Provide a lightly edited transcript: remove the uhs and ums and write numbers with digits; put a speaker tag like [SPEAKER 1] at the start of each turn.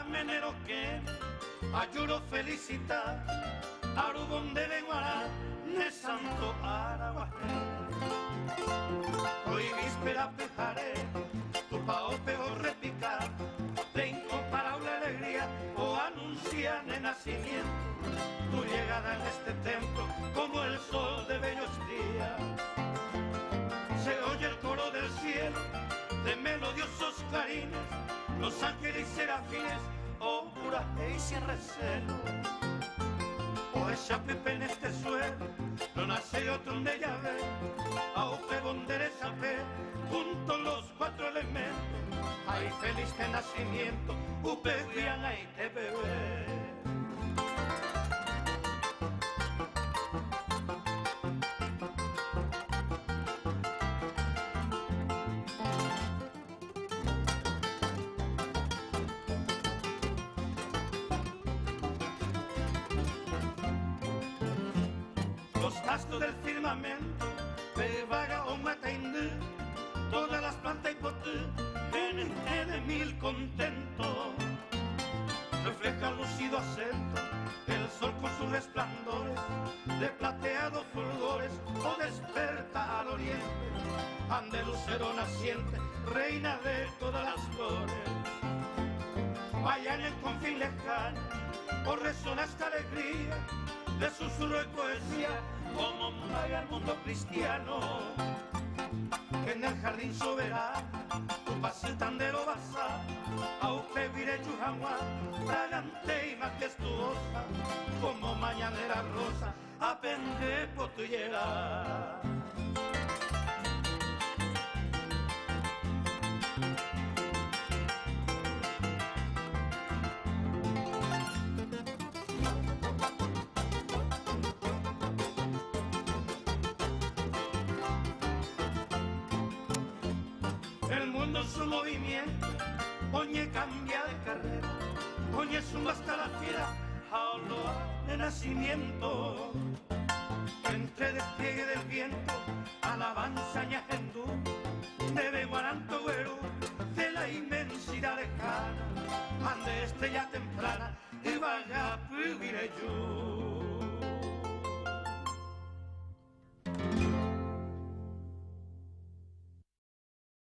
[SPEAKER 1] Menero que ayuro felicita Arubón de Benguará ne santo Araguajé. Hoy víspera pejaré tu pao peor repicar de incomparable alegría o anuncian el nacimiento tu llegada en este templo como el sol de bellos días. Se oye el coro del cielo de melodiosos clarines, los ángeles y serafines, oh pura y sin recelo. O esa pepe en este suelo, no nace otro de llave, a upe bondere sape, junto los cuatro elementos, ay feliz de nacimiento, upe bien ahí te bebé. Los astros del firmamento, vaga o mataindú, todas las plantas y potú, de mil contentos. Refleja lucido acento, el sol con sus resplandores, de plateados fulgores, o desperta al oriente, ande lucero naciente, reina de todas las flores. Vaya en el confín lejano, o resona esta alegría, de susurro y poesía, como vaya el mundo cristiano. Que en el jardín soberano, tu pase tandero basa, a usted viré Chujamua, fragante y majestuosa, como mañanera rosa, a pende por tu llegar. El mundo en su movimiento, oñe cambia de carrera, oñe suma hasta la fiera, jaoloa de nacimiento. Entre despliegue del viento, alabanza ñajendú, de Beguaranto